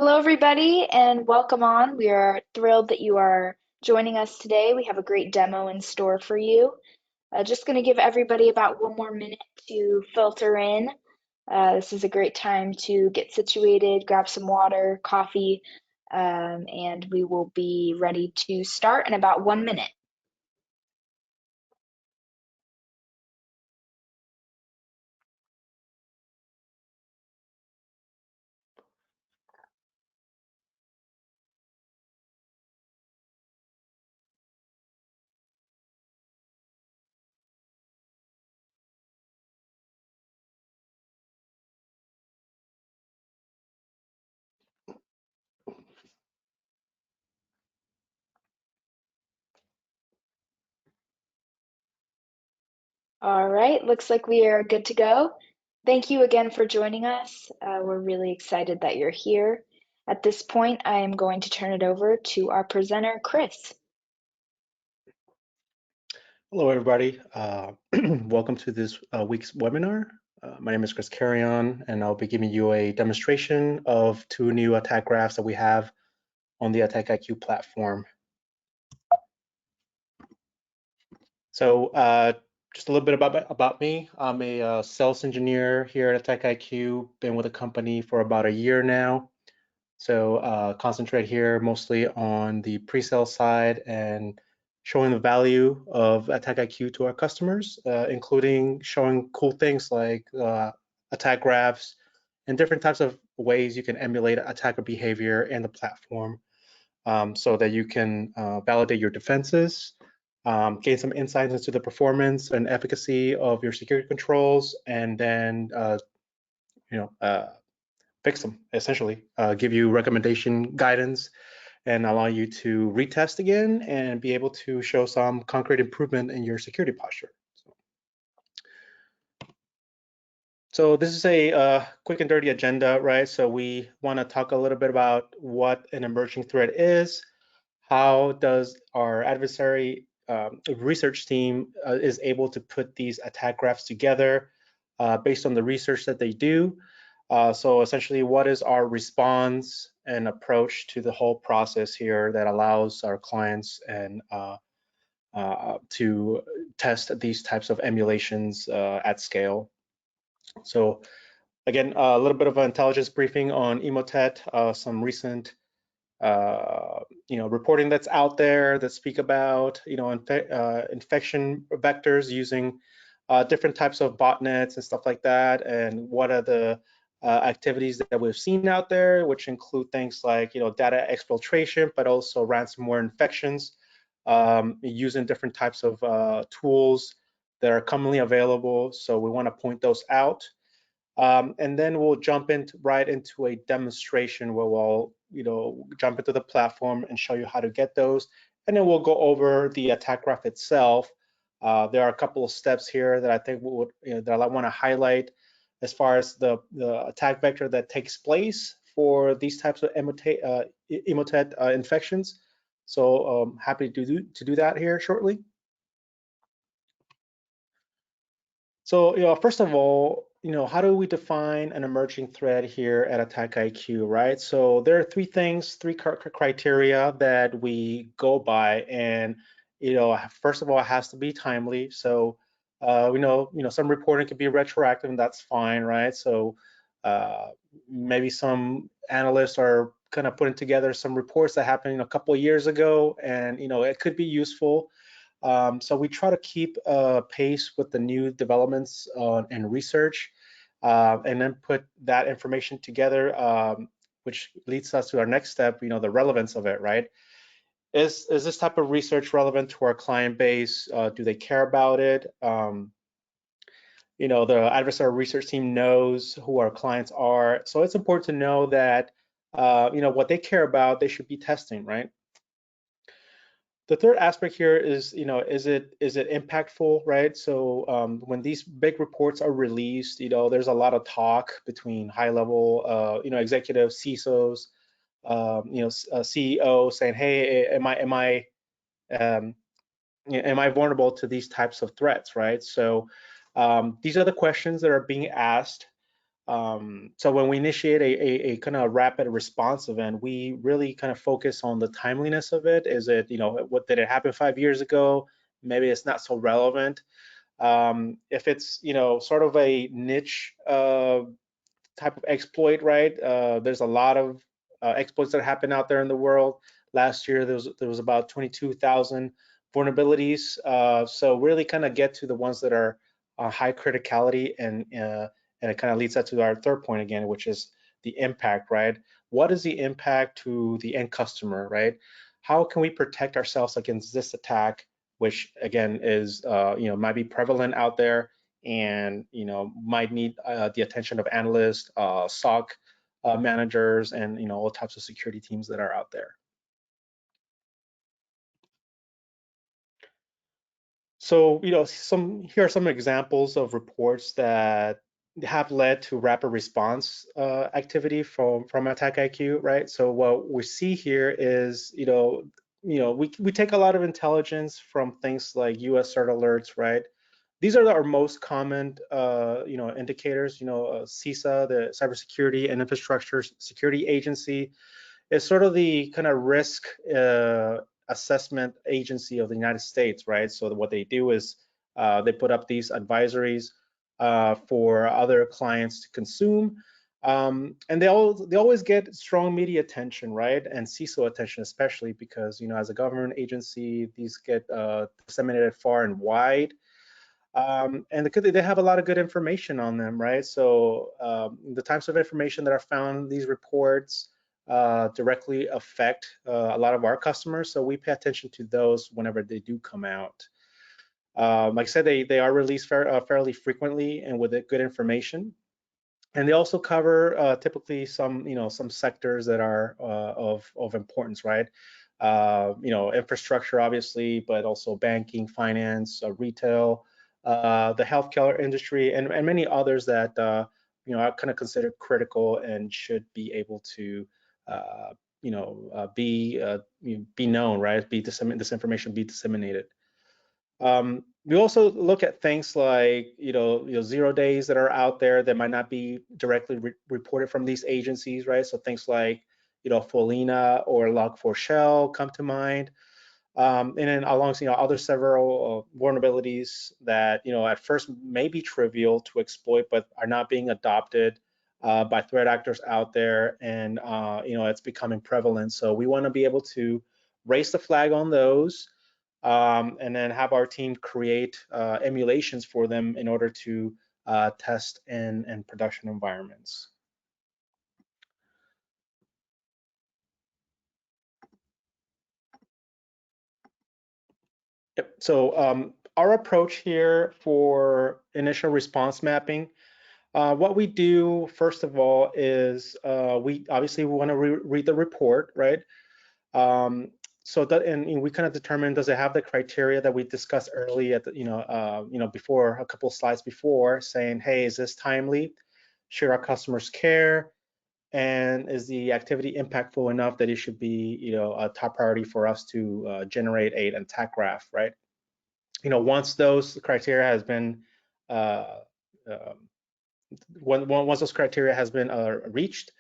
Hello, everybody, and welcome on. We are thrilled that you are joining us today. We have a great demo in store for you. Just going to give everybody about one more minute to filter in. This is a great time to get situated, grab some water, coffee, and we will be ready to start in about 1 minute. All right, looks like we are good to go. Thank you again for joining us. We're really excited that you're here. At this point, I am going to turn it over to our presenter, Chris. Hello, everybody. Welcome to this week's webinar. My name is Chris Carrion, and I'll be giving you a demonstration of two new attack graphs that we have on the AttackIQ platform. So just a little bit about me. I'm a sales engineer here at AttackIQ, been with the company for about a year now. So concentrate here mostly on the pre-sale side and showing the value of AttackIQ to our customers, including showing cool things like attack graphs and different types of ways you can emulate attacker behavior in the platform so that you can validate your defenses, gain some insights into the performance and efficacy of your security controls, and then fix them, essentially, give you recommendation guidance and allow you to retest again and be able to show some concrete improvement in your security posture. So this is a quick and dirty agenda, right? So we want to talk a little bit about what an emerging threat is, how does our adversary research team is able to put these attack graphs together based on the research that they do. So essentially, what is our response and approach to the whole process here that allows our clients and to test these types of emulations at scale. So again, a little bit of an intelligence briefing on Emotet, some recent reporting that's out there that speak about infection vectors using different types of botnets and stuff like that, and what are the activities that we've seen out there, which include things like data exfiltration, but also ransomware infections, using different types of tools that are commonly available. So we want to point those out, and then we'll jump right into a demonstration where we'll jump into the platform and show you how to get those, and then we'll go over the attack graph itself. There are a couple of steps here that I think that I want to highlight as far as the attack vector that takes place for these types of Emotet infections. So happy to do that here shortly. So first of all, how do we define an emerging threat here at AttackIQ, right? So there are three criteria that we go by, and first of all, it has to be timely. So we know some reporting can be retroactive, and that's fine, right? So maybe some analysts are kind of putting together some reports that happened a couple of years ago, and it could be useful. So we try to keep pace with the new developments and research, and then put that information together, which leads us to our next step, the relevance of it, right? Is this type of research relevant to our client base? Do they care about it? The adversary research team knows who our clients are. So it's important to know that, what they care about, they should be testing, right? The third aspect here is, is it impactful, right? So when these big reports are released, there's a lot of talk between high-level, executives, CISOs, CEO saying, hey, am I vulnerable to these types of threats, right? So these are the questions that are being asked. So when we initiate a kind of rapid response event, we really kind of focus on the timeliness of it. Is it, what did it happen 5 years ago? Maybe it's not so relevant. If it's, sort of a niche type of exploit, right? There's a lot of exploits that happen out there in the world. Last year, there was about 22,000 vulnerabilities. So really kind of get to the ones that are high criticality, and it kind of leads that to our third point again, which is the impact, right? What is the impact to the end customer, right? How can we protect ourselves against this attack, which again is might be prevalent out there, and might need the attention of analysts, SOC managers, and all types of security teams that are out there. So here are some examples of reports that have led to rapid response activity from AttackIQ, right? So what we see here is we take a lot of intelligence from things like US CERT alerts, right? These are our most common, indicators. CISA, the Cybersecurity and Infrastructure Security Agency, is sort of the kind of risk assessment agency of the United States, right? So what they do is they put up these advisories for other clients to consume. And they always get strong media attention, right? And CISO attention, especially because, as a government agency, these get disseminated far and wide. And they have a lot of good information on them, right? So the types of information that are found in these reports directly affect a lot of our customers. So we pay attention to those whenever they do come out. Like I said, they are released fairly frequently and with good information. And they also cover typically some sectors that are of importance, right? Infrastructure, obviously, but also banking, finance, retail, the healthcare industry, and many others that are kind of considered critical and should be able to be known, right? This information be disseminated. We also look at things like 0 days that are out there that might not be directly reported from these agencies, right? So things like Folina or Log4Shell come to mind. And then along other several vulnerabilities that at first may be trivial to exploit, but are not being adopted by threat actors out there, and it's becoming prevalent. So we want to be able to raise the flag on those, and then have our team create emulations for them in order to test in production environments. Yep. So our approach here for initial response mapping, what we do first of all is we want to read the report, right? So that, and we kind of determine, does it have the criteria that we discussed early at the, before, a couple of slides before, saying, hey, is this timely? Should our customers care? And is the activity impactful enough that it should be, a top priority for us to generate an attack graph, right? Once those criteria has been once those criteria has been reached,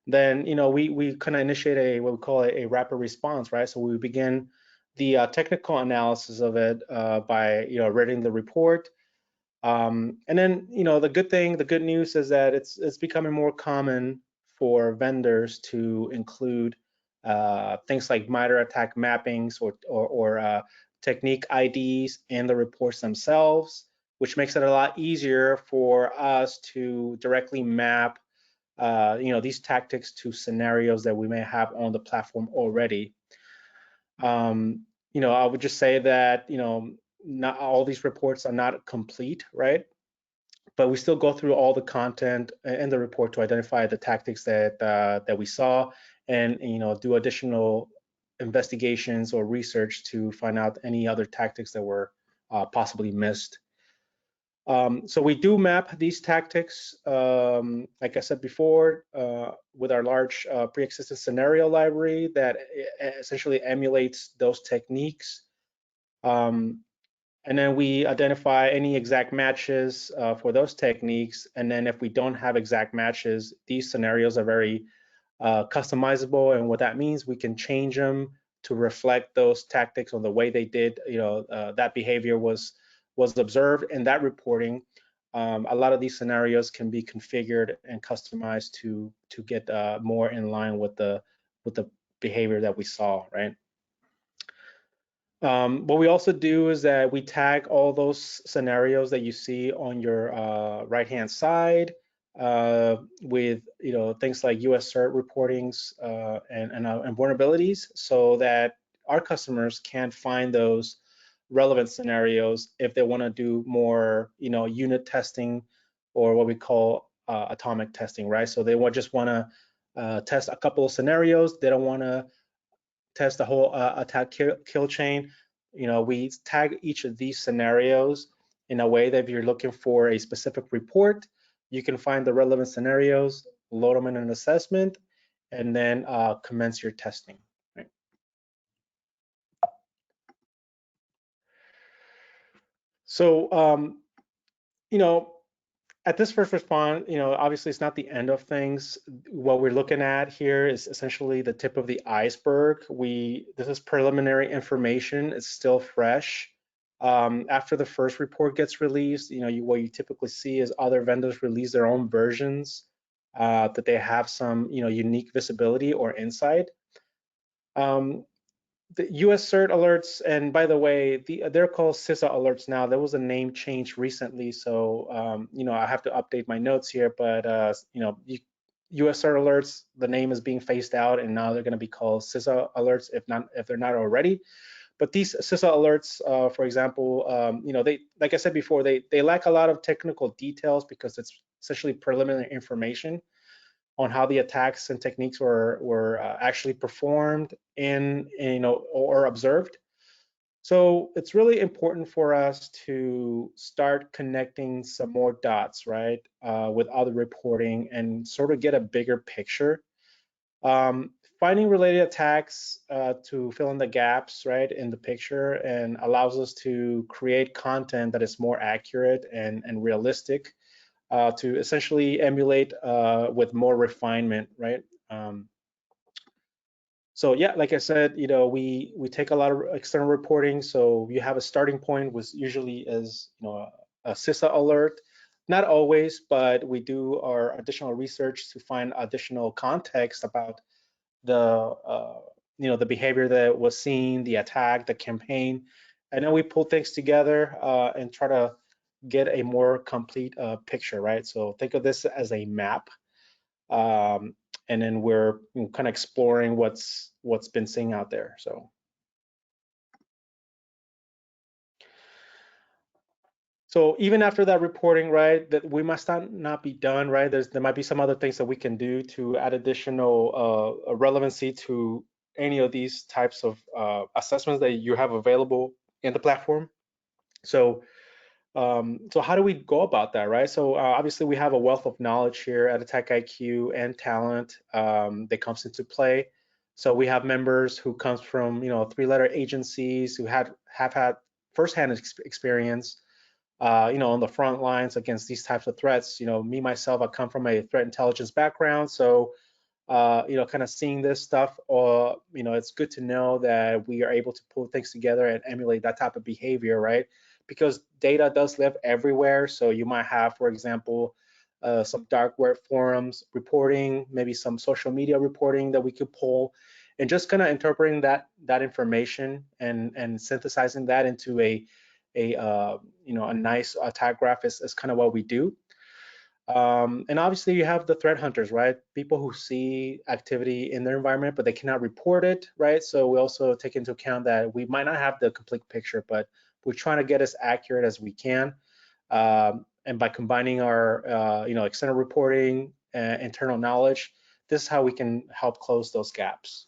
then we kind of initiate what we call a rapid response, right? So we begin the technical analysis of it by reading the report, and then the good news is that it's becoming more common for vendors to include things like MITRE attack mappings or technique IDs in the reports themselves, which makes it a lot easier for us to directly map these tactics to scenarios that we may have on the platform already. I would just say that not all these reports are not complete, right? But we still go through all the content in the report to identify the tactics that we saw, and do additional investigations or research to find out any other tactics that were possibly missed. So we do map these tactics, like I said before, with our large pre-existing scenario library that essentially emulates those techniques. And then we identify any exact matches for those techniques. And then if we don't have exact matches, these scenarios are very customizable. And what that means, we can change them to reflect those tactics or the way they did, that behavior was observed in that reporting. A lot of these scenarios can be configured and customized to get more in line with the behavior that we saw, right? What we also do is that we tag all those scenarios that you see on your right-hand side with things like US CERT reportings and vulnerabilities, so that our customers can find those relevant scenarios if they want to do more unit testing, or what we call atomic testing, right? So they just want to test a couple of scenarios. They don't want to test the whole attack kill chain. We tag each of these scenarios in a way that if you're looking for a specific report, you can find the relevant scenarios, load them in an assessment, and then commence your testing. Right? So, at this first response, obviously it's not the end of things. What we're looking at here is essentially the tip of the iceberg. This is preliminary information. It's still fresh. After the first report gets released, what you typically see is other vendors release their own versions that they have some, unique visibility or insight. The US CERT alerts, and by the way, they're called CISA alerts now. There was a name change recently, so I have to update my notes here. But US CERT alerts, the name is being phased out, and now they're going to be called CISA alerts, if they're not already. But these CISA alerts, for example, they, like I said before, they lack a lot of technical details because it's essentially preliminary information on how the attacks and techniques were actually performed or observed. So it's really important for us to start connecting some more dots, right, with other reporting and sort of get a bigger picture. Finding related attacks to fill in the gaps, right, in the picture, and allows us to create content that is more accurate and realistic, to essentially emulate with more refinement, right? So yeah, like I said, we take a lot of external reporting. So you have a starting point, was usually as a CISA alert. Not always, but we do our additional research to find additional context about the behavior that was seen, the attack, the campaign, and then we pull things together and try to get a more complete picture, right? So think of this as a map, um, and then we're kind of exploring what's been seen out there. So even after that reporting, right, that we must not be done, right? There might be some other things that we can do to add additional relevancy to any of these types of assessments that you have available in the platform. So how do we go about that, right? So obviously we have a wealth of knowledge here at AttackIQ and talent that comes into play. So we have members who comes from three-letter agencies who have had firsthand experience on the front lines against these types of threats. Me myself, I come from a threat intelligence background, so kind of seeing this stuff, or it's good to know that we are able to pull things together and emulate that type of behavior, right? Because data does live everywhere. So you might have, for example, some dark web forums reporting, maybe some social media reporting that we could pull, and just kind of interpreting that information and synthesizing that into a nice attack graph is kind of what we do. And obviously you have the threat hunters, right? People who see activity in their environment, but they cannot report it, right? So we also take into account that we might not have the complete picture, but we're trying to get as accurate as we can. And by combining our, external reporting, internal knowledge, this is how we can help close those gaps.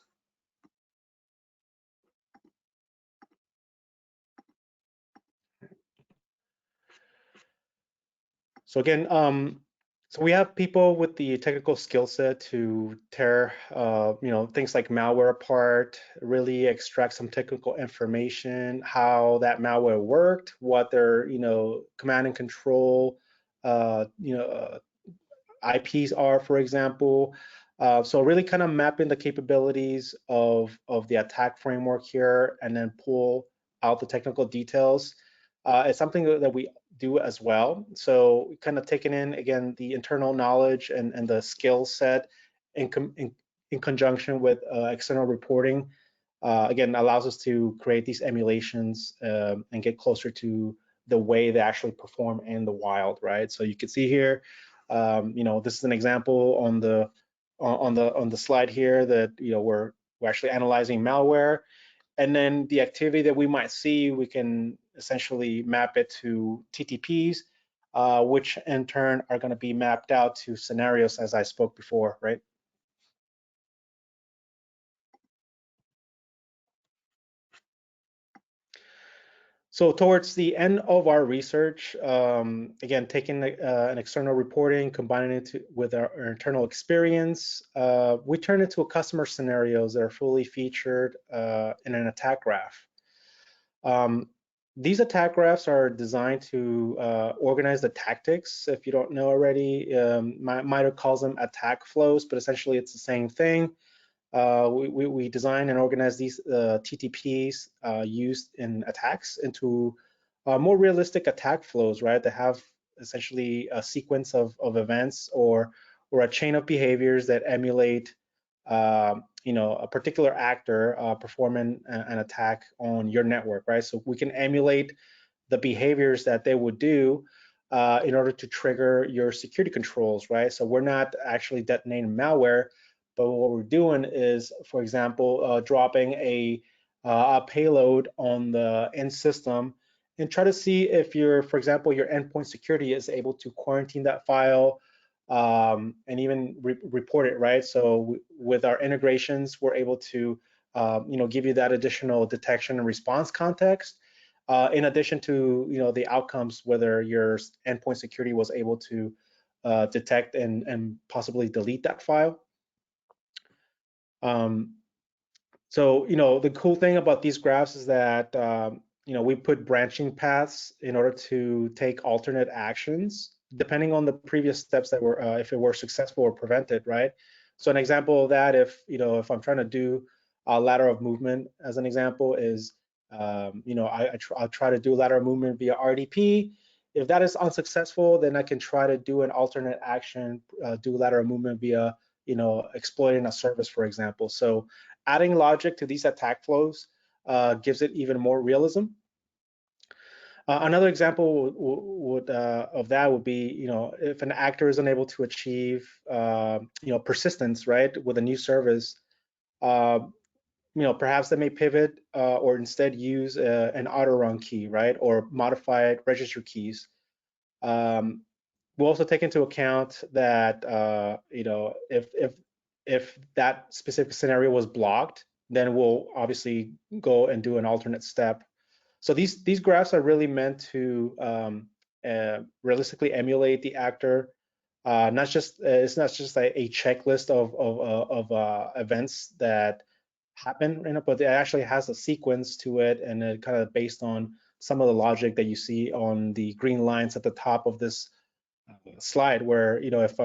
So again, So we have people with the technical skill set to tear, things like malware apart, really extract some technical information, how that malware worked, what their, command and control, uh, you know, uh, IPs are, for example. So really kind of mapping the capabilities of the attack framework here and then pull out the technical details. It's something that we do as well. So kind of taking in, again, the internal knowledge and the skill set in conjunction with external reporting, again, allows us to create these emulations and get closer to the way they actually perform in the wild, right? So you can see here, this is an example on the slide here that we're actually analyzing malware, and then the activity that we might see, we can essentially map it to TTPs, which in turn are going to be mapped out to scenarios, as I spoke before, right? So towards the end of our research, again, taking an external reporting, combining it with our internal experience, we turn it to customer scenarios that are fully featured in an attack graph. Um, these attack graphs are designed to organize the tactics. If you don't know already, MITRE calls them attack flows, but essentially it's the same thing. We design and organize these TTPs used in attacks into more realistic attack flows, right? That have essentially a sequence of events or a chain of behaviors that emulate, a particular actor performing an attack on your network, right? So we can emulate the behaviors that they would do in order to trigger your security controls, right? So we're not actually detonating malware, but what we're doing is, for example, dropping a payload on the end system and try to see if for example, your endpoint security is able to quarantine that file and even report it, right? So with our integrations, we're able to, give you that additional detection and response context. In addition to the outcomes, whether your endpoint security was able to detect and possibly delete that file. Um, so the cool thing about these graphs is that we put branching paths in order to take alternate actions depending on the previous steps that were if it were successful or prevented, right? So an example of that, if I'm trying to do a ladder of movement, as an example, is I'll try to do lateral movement via RDP. If that is unsuccessful, then I can try to do an alternate action, do lateral movement via exploiting a service, for example. So adding logic to these attack flows gives it even more realism. Another example of that would be, if an actor is unable to achieve, persistence, right, with a new service, uh, perhaps they may pivot or instead use an auto run key, right, or modified register keys. Um, we'll also take into account that if that specific scenario was blocked, then we'll obviously go and do an alternate step. So these graphs are really meant to realistically emulate the actor. Not just it's not just a checklist of events that happen, but it actually has a sequence to it, and it kind of based on some of the logic that you see on the green lines at the top of this slide, where if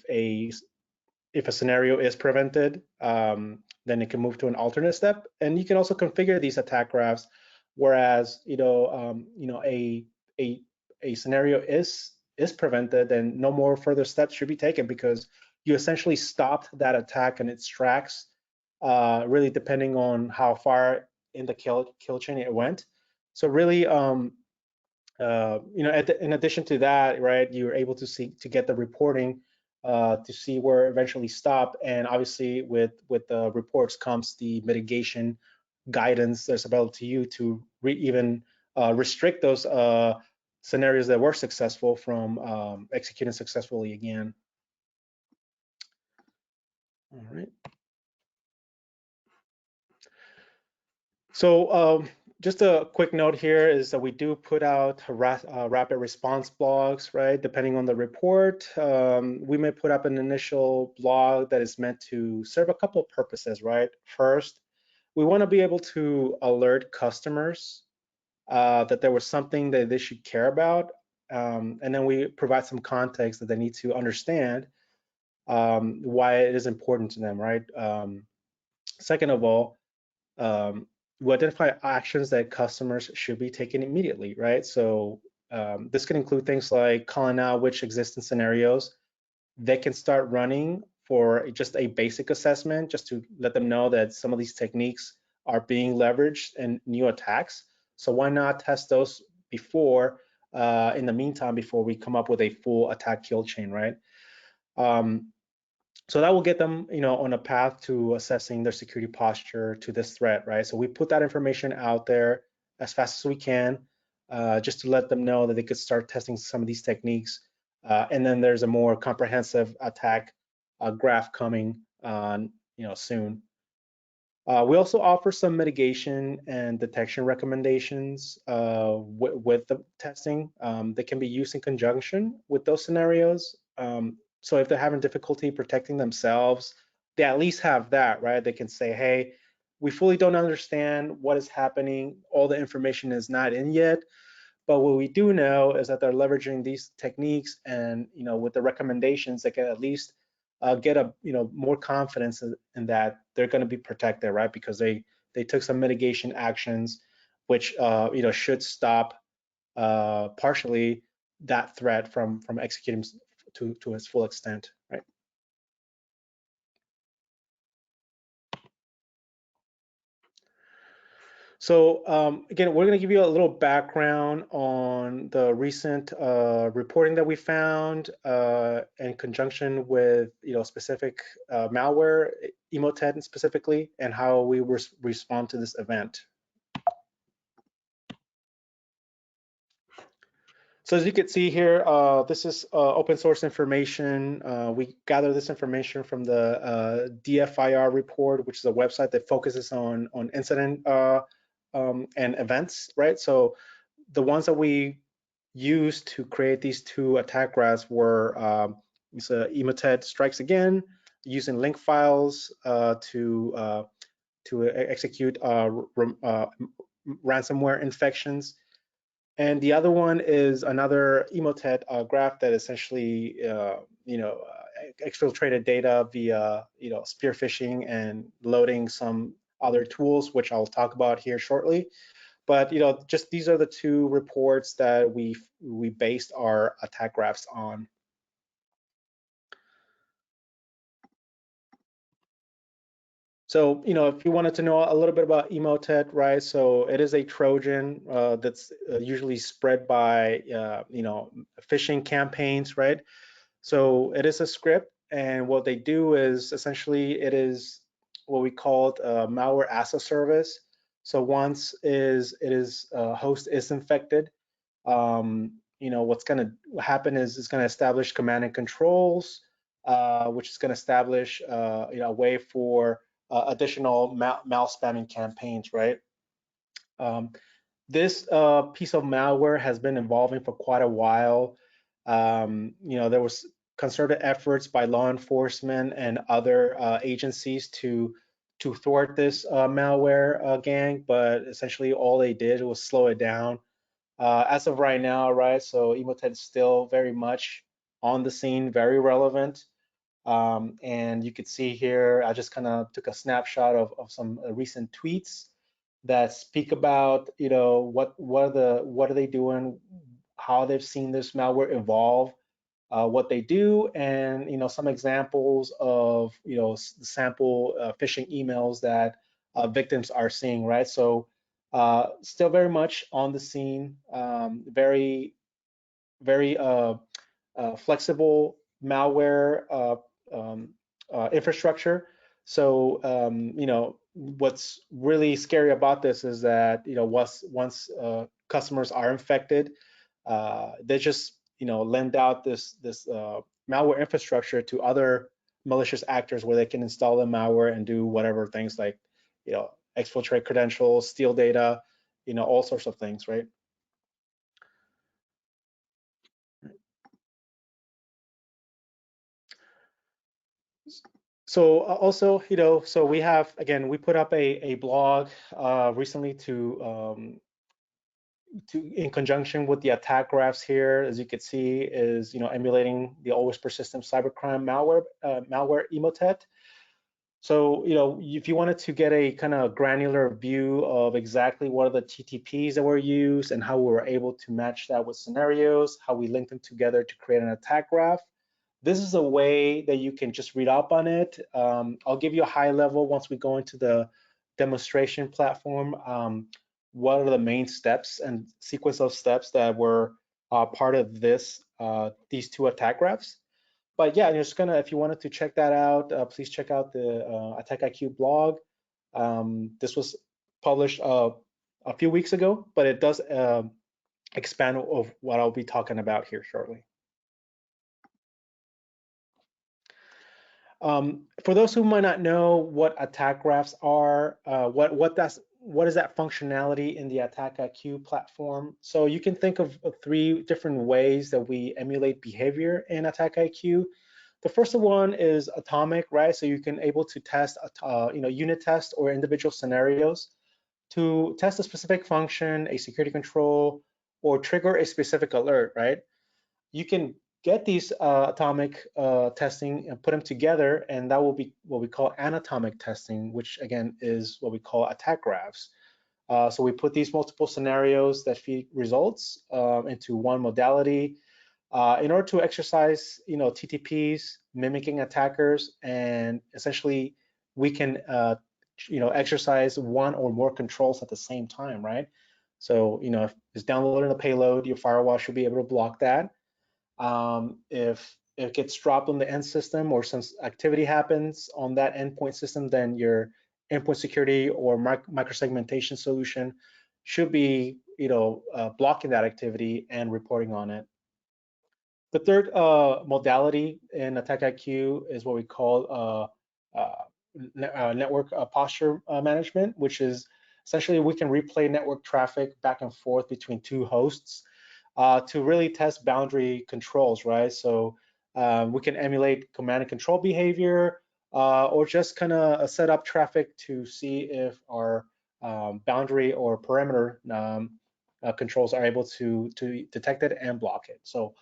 a if a scenario is prevented, then it can move to an alternate step, and you can also configure these attack graphs. Whereas a a scenario is prevented, then no more further steps should be taken because you essentially stopped that attack in its tracks, really depending on how far in the kill chain it went. So really, in addition to that, right, you're able to get the reporting to see where it eventually stop, and obviously with the reports comes the mitigation guidance that's available to you to even restrict those scenarios that were successful from executing successfully again. All right. So Just a quick note here is that we do put out rapid response blogs, right? Depending on the report, we may put up an initial blog that is meant to serve a couple of purposes, right? First, we want to be able to alert customers that there was something that they should care about, and then we provide some context that they need to understand why it is important to them, right? Second of all, we identify actions that customers should be taking immediately, right? So this can include things like calling out which existing scenarios they can start running for just a basic assessment, just to let them know that some of these techniques are being leveraged in new attacks. So why not test those before, in the meantime, before we come up with a full attack kill chain, right? Um, so that will get them, on a path to assessing their security posture to this threat, right? So we put that information out there as fast as we can, just to let them know that they could start testing some of these techniques. And then there's a more comprehensive attack graph coming on, soon. We also offer some mitigation and detection recommendations with the testing. They can be used in conjunction with those scenarios. So if they're having difficulty protecting themselves, they at least have that, right? They can say, hey, we fully don't understand what is happening. All the information is not in yet. But what we do know is that they're leveraging these techniques, and with the recommendations, they can at least get a more confidence in that they're going to be protected, right? Because they took some mitigation actions, which should stop partially that threat from executing to its full extent, right? So again, we're going to give you a little background on the recent reporting that we found in conjunction with specific malware, Emotet specifically, and how we respond to this event. So as you can see here, this is open source information. We gather this information from the DFIR report, which is a website that focuses on incident and events, right? So the ones that we used to create these two attack graphs were Emotet strikes again, using link files to execute ransomware infections. And the other one is another Emotet graph that essentially, exfiltrated data via, spear phishing and loading some other tools, which I'll talk about here shortly. But just these are the two reports that we based our attack graphs on. So, if you wanted to know a little bit about Emotet, right? So it is a Trojan that's usually spread by, phishing campaigns, right? So it is a script, and what they do is essentially it is what we call malware as a service. So once host is infected, what's going to happen is it's going to establish command and controls, which is going to establish a way for additional mal spamming campaigns, right? This piece of malware has been evolving for quite a while. There was concerted efforts by law enforcement and other agencies to thwart this malware gang, but essentially all they did was slow it down. As of right now, right, so Emotet is still very much on the scene, very relevant. And you could see here, I just kind of took a snapshot of some recent tweets that speak about, what are they doing, how they've seen this malware evolve, what they do, and some examples of sample phishing emails that victims are seeing, right? So still very much on the scene, very very flexible malware infrastructure. So what's really scary about this is that once customers are infected, they just lend out this malware infrastructure to other malicious actors where they can install the malware and do whatever things like exfiltrate credentials, steal data, all sorts of things, right? So also, so we have, again, we put up a blog recently in conjunction with the attack graphs here, as you can see, is emulating the always persistent cybercrime malware Emotet. So if you wanted to get a kind of granular view of exactly what are the TTPs that were used and how we were able to match that with scenarios, how we linked them together to create an attack graph, this is a way that you can just read up on it. I'll give you a high level once we go into the demonstration platform. What are the main steps and sequence of steps that were part of these two attack graphs? But yeah, just if you wanted to check that out, please check out the AttackIQ blog. This was published a few weeks ago, but it does expand of what I'll be talking about here shortly. For those who might not know what attack graphs are, what is that functionality in the AttackIQ platform? So you can think of 3 different ways that we emulate behavior in AttackIQ. The first one is atomic, right? So you can able to test, unit test or individual scenarios to test a specific function, a security control, or trigger a specific alert, right? You can get these atomic testing and put them together, and that will be what we call anatomic testing, which again is what we call attack graphs. So we put these multiple scenarios that feed results into one modality in order to exercise, TTPs, mimicking attackers, and essentially we can, exercise one or more controls at the same time, right? So, if it's downloading a payload, your firewall should be able to block that. If it gets dropped on the end system or some activity happens on that endpoint system, then your endpoint security or microsegmentation solution should be, blocking that activity and reporting on it. The third modality in AttackIQ is what we call network posture management, which is essentially we can replay network traffic back and forth between 2 hosts to really test boundary controls, right? So we can emulate command and control behavior or just kind of set up traffic to see if our boundary or perimeter controls are able to detect it and block it. So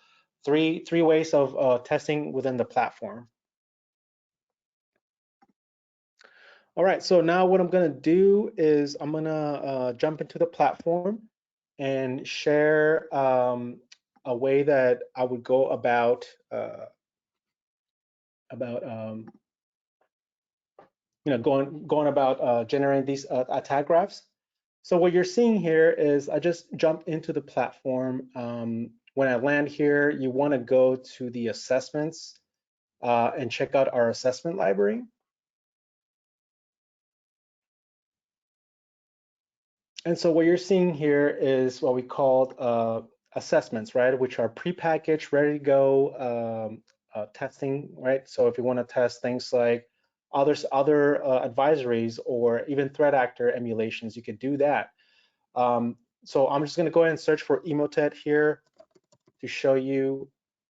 three ways of testing within the platform. All right, so now what I'm gonna do is I'm gonna jump into the platform and share a way that I would go about going about generating these attack graphs. So what you're seeing here is I just jumped into the platform. When I land here, you want to go to the assessments and check out our assessment library. And so what you're seeing here is what we call assessments, right? Which are prepackaged, ready to go testing, right? So if you want to test things like other advisories or even threat actor emulations, you could do that. So I'm just going to go ahead and search for Emotet here to show you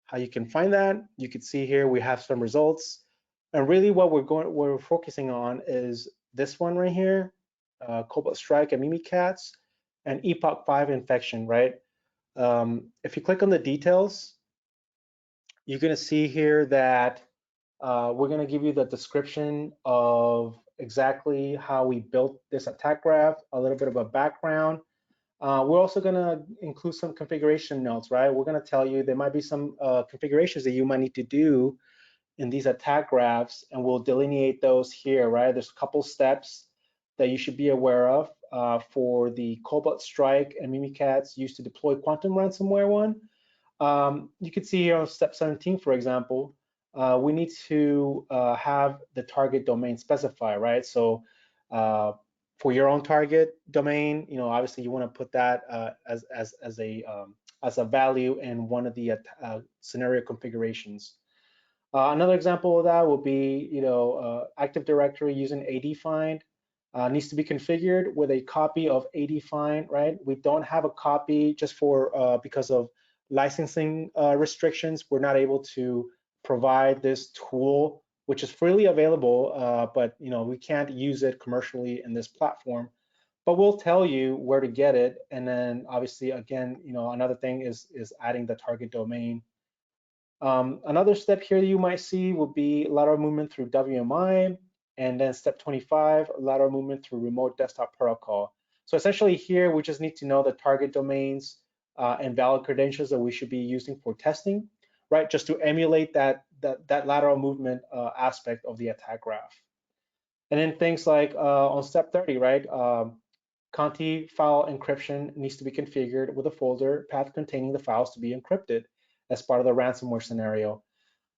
how you can find that. You can see here we have some results, and really what we're focusing on is this one right here, Cobalt Strike and Mimikatz, and Epoch 5 infection, right? If you click on the details, you're going to see here that we're going to give you the description of exactly how we built this attack graph, a little bit of a background. We're also going to include some configuration notes, right? We're going to tell you there might be some configurations that you might need to do in these attack graphs, and we'll delineate those here, right? There's a couple steps that you should be aware of for the Cobalt Strike and Mimikatz used to deploy quantum ransomware one. You can see here on step 17, for example, we need to have the target domain specified, right? So for your own target domain, obviously you want to put that as a value in one of the scenario configurations. Another example of that will be, Active Directory using AD find. needs to be configured with a copy of ADFIN, right? We don't have a copy just for because of licensing restrictions. We're not able to provide this tool, which is freely available, but we can't use it commercially in this platform. But we'll tell you where to get it, and then obviously, again, another thing is adding the target domain. Another step here that you might see would be lateral movement through WMI, and then step 25, lateral movement through remote desktop protocol. So essentially here, we just need to know the target domains and valid credentials that we should be using for testing, right? Just to emulate that lateral movement aspect of the attack graph. And then things like on step 30, right? Conti file encryption needs to be configured with a folder path containing the files to be encrypted as part of the ransomware scenario.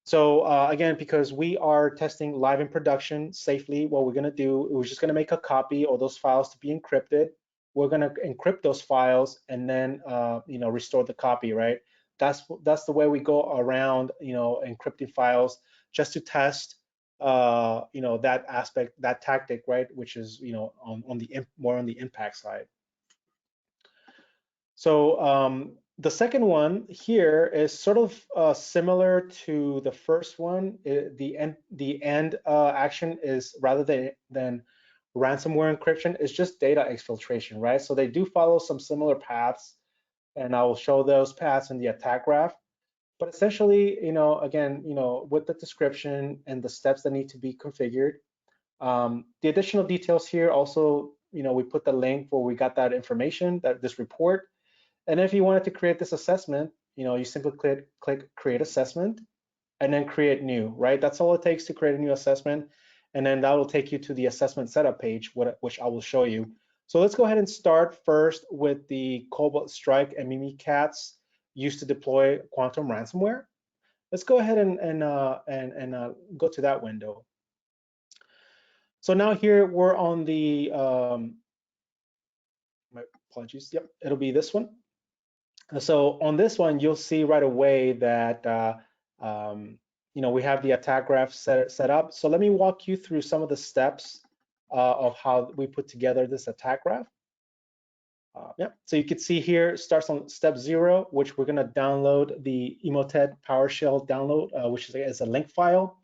So again, because we are testing live in production safely, what we're going to do, we're just going to make a copy of those files to be encrypted. We're going to encrypt those files and then restore the copy, right? That's the way we go around encrypting files, just to test that aspect, that tactic, right? Which is more on the impact side. So the second one here is sort of similar to the first one. The end action is, rather than ransomware encryption, is just data exfiltration, right? So they do follow some similar paths, and I will show those paths in the attack graph. But essentially, again, with the description and the steps that need to be configured. The additional details here also, we put the link where we got that information, this report. And if you wanted to create this assessment, you simply click create assessment and then create new, right? That's all it takes to create a new assessment. And then that will take you to the assessment setup page, which I will show you. So let's go ahead and start first with the Cobalt Strike and Mimikatz used to deploy quantum ransomware. Let's go ahead and go to that window. So now here we're on the, my apologies, yep, it'll be this one. So on this one, you'll see right away that we have the attack graph set up. So let me walk you through some of the steps of how we put together this attack graph. So you can see here, it starts on step 0, which we're going to download the Emotet PowerShell download, which is a link file.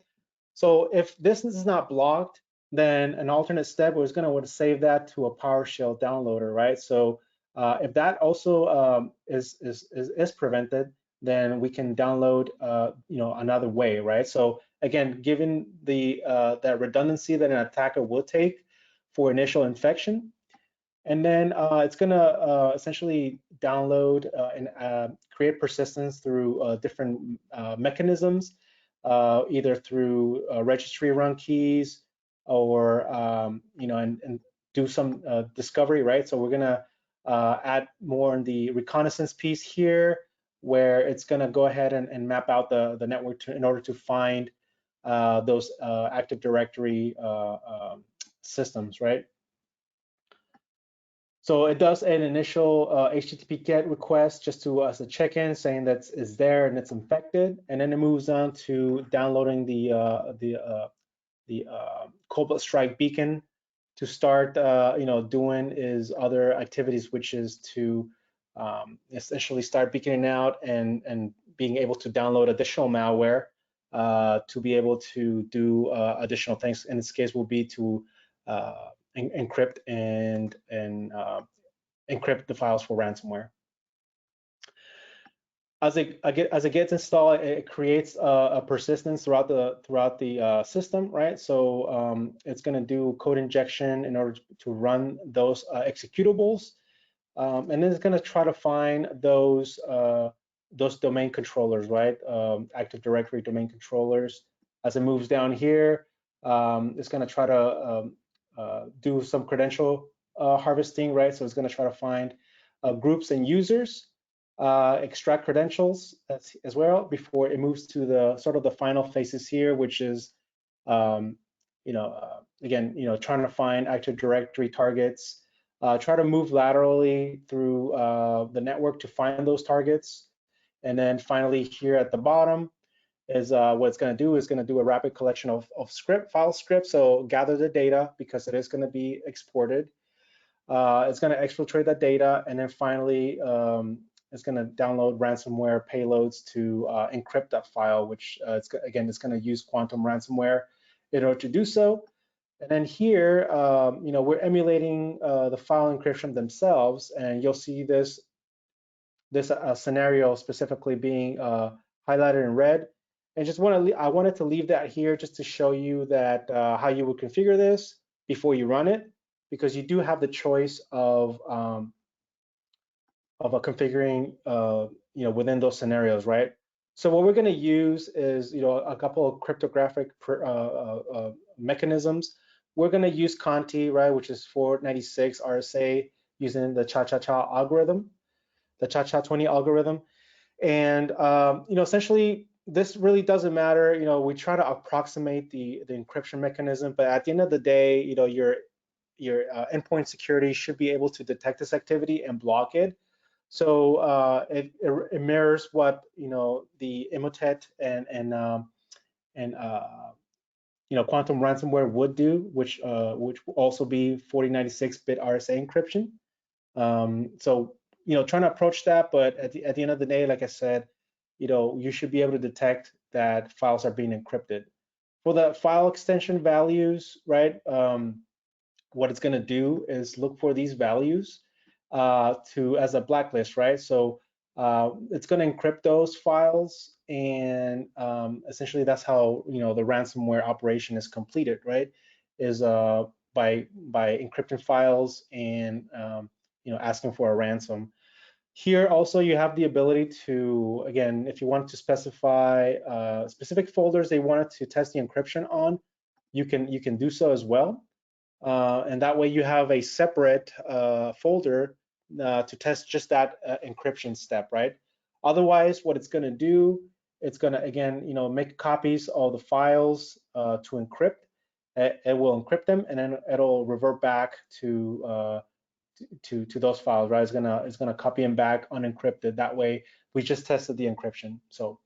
So if this is not blocked, then an alternate step is going to want to save that to a PowerShell downloader, right? So if that also is prevented, then we can download another way, right? So again, given that redundancy that an attacker will take for initial infection, and then it's going to essentially download and create persistence through different mechanisms, either through registry run keys or and do some discovery, right? So we're going to add more in the reconnaissance piece here, where it's going to go ahead and map out the network in order to find those Active Directory systems, right? So it does an initial HTTP GET request just to as a check-in, saying that it's there and it's infected, and then it moves on to downloading the Cobalt Strike beacon to start, doing his other activities, which is to essentially start beaconing out and being able to download additional malware to be able to do additional things. In this case, will be to encrypt and encrypt the files for ransomware. As it gets installed, it creates a persistence throughout the system, right? So it's going to do code injection in order to run those executables, and then it's going to try to find those domain controllers, right? Active Directory domain controllers. As it moves down here, it's going to try to do some credential harvesting, right? So it's going to try to find groups and users, extract credentials as well before it moves to the sort of the final phases here, which is, again, trying to find Active Directory targets, try to move laterally through the network to find those targets, and then finally here at the bottom, is what it's going to do is going to do a rapid collection of file scripts. So gather the data because it is going to be exported. It's going to exfiltrate that data, and then finally it's going to download ransomware payloads to encrypt that file, which it's going to use quantum ransomware in order to do so. And then here, we're emulating the file encryption themselves, and you'll see this scenario specifically being highlighted in red. And I wanted to leave that here just to show you that how you would configure this before you run it, because you do have the choice of configuring within those scenarios, right? So what we're going to use is a couple of cryptographic mechanisms. We're going to use Conti, right, which is 496 RSA using the cha-cha-cha algorithm, the cha-cha 20 algorithm. And essentially this really doesn't matter. We try to approximate the encryption mechanism, but at the end of the day, your endpoint security should be able to detect this activity and block it. So it mirrors what the Emotet and quantum ransomware would do, which will also be 4096-bit RSA encryption. So trying to approach that, but at the end of the day, like I said, you should be able to detect that files are being encrypted. For the file extension values, right? What it's going to do is look for these values as a blacklist, right? So it's going to encrypt those files, and essentially that's how the ransomware operation is completed, right? Is by encrypting files and asking for a ransom. Here also you have the ability to, again, if you want to specify specific folders they wanted to test the encryption on, you can do so as well. And that way you have a separate folder to test just that encryption step, right? Otherwise, what it's going to do, it's going to, again, make copies of the files to encrypt. It will encrypt them, and then it'll revert back to those files, right? It's gonna copy them back unencrypted. That way, we just tested the encryption. So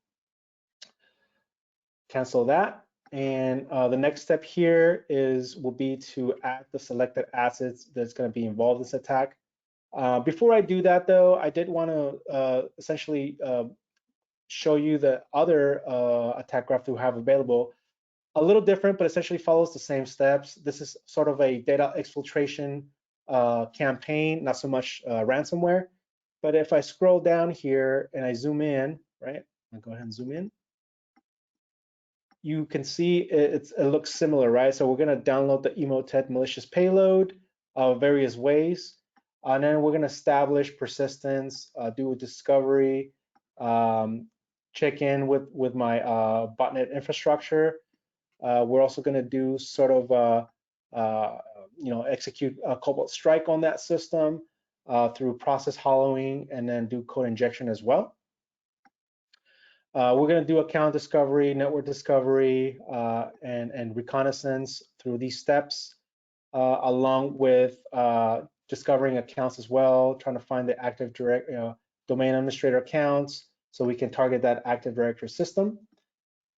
cancel that. And the next step here will be to add the selected assets that's going to be involved in this attack. Before I do that, though, I did want to essentially show you the other attack graph that we have available. A little different, but essentially follows the same steps. This is sort of a data exfiltration campaign, not so much ransomware. But if I scroll down here and I zoom in, right? I'll go ahead and zoom in. You can see it looks similar, right? So we're going to download the Emotet malicious payload various ways. And then we're going to establish persistence, do a discovery, check in with my botnet infrastructure. We're also going to do sort of, execute a Cobalt Strike on that system through process hollowing, and then do code injection as well. We're going to do account discovery, network discovery, and reconnaissance through these steps, along with discovering accounts as well, trying to find the active domain administrator accounts so we can target that Active Directory system.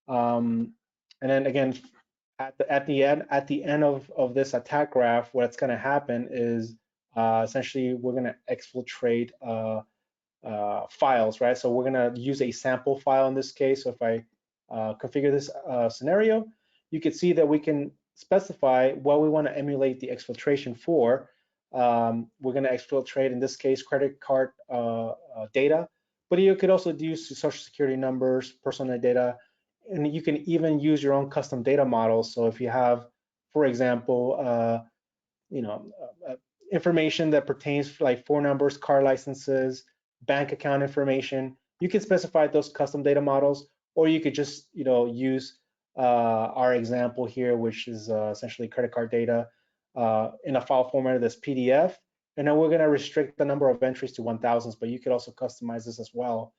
And then again, at the end of this attack graph, what's going to happen is essentially we're going to exfiltrate files, right? So we're going to use a sample file in this case. So if I configure this scenario, you can see that we can specify what we want to emulate the exfiltration for. We're going to exfiltrate, in this case, credit card data, but you could also use social security numbers, personal data, and you can even use your own custom data models. So if you have, for example, information that pertains like phone numbers, car licenses, bank account information, you can specify those custom data models, or you could just use our example here, which is essentially credit card data in a file format that's PDF. And then we're going to restrict the number of entries to 1,000, but you could also customize this as well.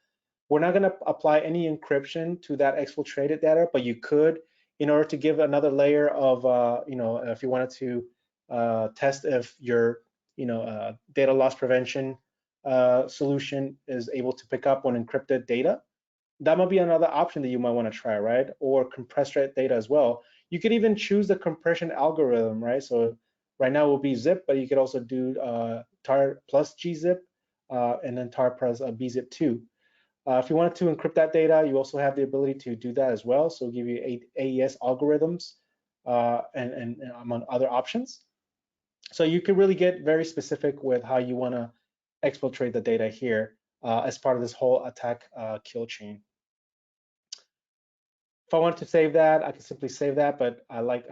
We're not going to apply any encryption to that exfiltrated data, but you could, in order to give another layer of, if you wanted to test if your, data loss prevention solution is able to pick up on encrypted data. that might be another option that you might want to try, right? Or compress that data as well. You could even choose the compression algorithm, right? So right now it will be zip, but you could also do tar plus gzip, and then tar plus bzip too. If you wanted to encrypt that data, you also have the ability to do that as well. So it'll give you AES algorithms, and among other options. So you can really get very specific with how you want to exfiltrate the data here as part of this whole attack kill chain. If I wanted to save that, I can simply save that, but I like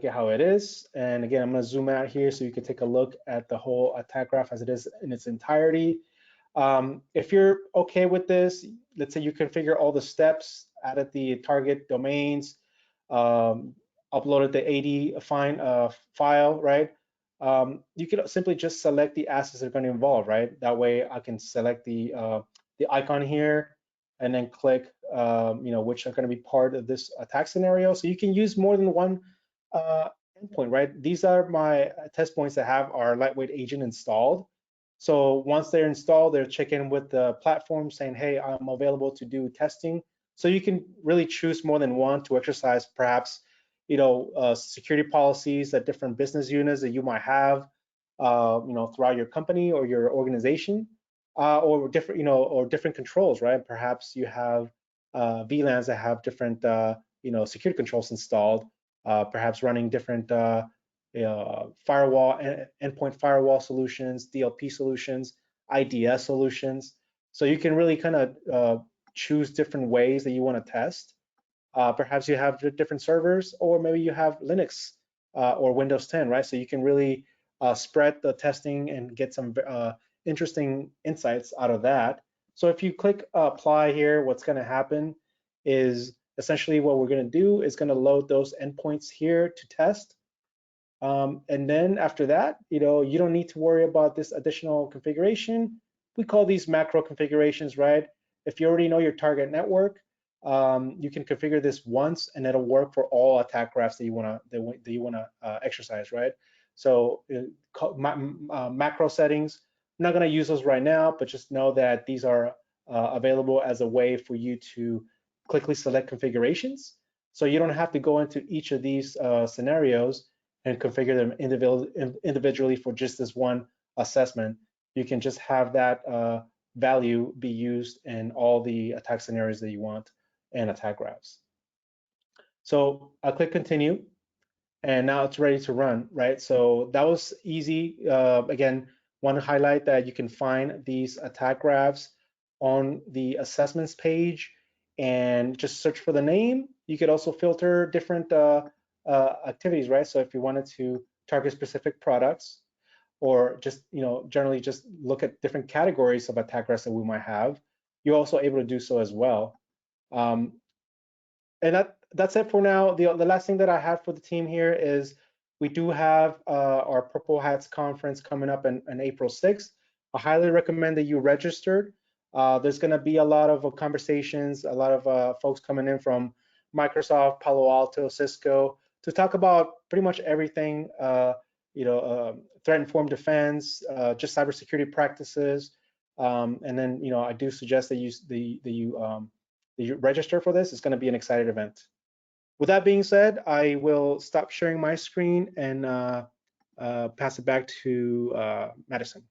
it how it is. And again, I'm going to zoom out here so you can take a look at the whole attack graph as it is in its entirety. If you're okay with this, let's say you configure all the steps, added the target domains, um, uploaded the AD file, right? You can simply just select the assets that are going to involve, right? That way I can select the icon here and then click, which are going to be part of this attack scenario. So you can use more than one endpoint, right? These are my test points that have our lightweight agent installed. So once they're installed, they're checking with the platform saying, hey, I'm available to do testing. So you can really choose more than one to exercise perhaps, security policies at different business units that you might have, throughout your company or your organization, or different, or different controls, right? Perhaps you have VLANs that have different, security controls installed, perhaps running different firewall, endpoint firewall solutions, DLP solutions, IDS solutions. So you can really kind of choose different ways that you want to test. Perhaps you have different servers, or maybe you have Linux or Windows 10, right? So you can really spread the testing and get some interesting insights out of that. So if you click apply here, what's going to happen is essentially what we're going to do is going to load those endpoints here to test. And then after that, you don't need to worry about this additional configuration. We call these macro configurations, right? If you already know your target network, you can configure this once, and it'll work for all attack graphs that you want to exercise, right? So macro settings, I'm not going to use those right now, but just know that these are available as a way for you to quickly select configurations. So you don't have to go into each of these scenarios and configure them individually for just this one assessment. You can just have that value be used in all the attack scenarios that you want and attack graphs. So I'll click continue, and now it's ready to run, right? So that was easy. Again, want to highlight that you can find these attack graphs on the assessments page and just search for the name. You could also filter different activities, right? So if you wanted to target specific products, or just generally just look at different categories of attack graphs that we might have, you're also able to do so as well. And that's it for now. The last thing that I have for the team here is we do have our Purple Hats conference coming up in April 6th. I highly recommend that you register. There's going to be a lot of conversations, a lot of folks coming in from Microsoft, Palo Alto, Cisco, to talk about pretty much everything, threat-informed defense, just cybersecurity practices. And then, I do suggest that you register for this. It's going to be an exciting event. With that being said, I will stop sharing my screen and pass it back to Madison.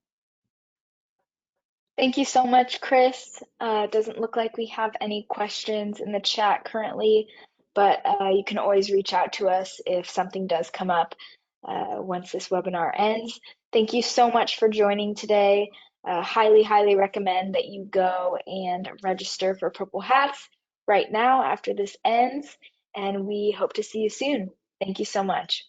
Thank you so much, Chris. Doesn't look like we have any questions in the chat currently, but you can always reach out to us if something does come up once this webinar ends. Thank you so much for joining today. Highly, highly recommend that you go and register for Purple Hats right now after this ends, and we hope to see you soon. Thank you so much.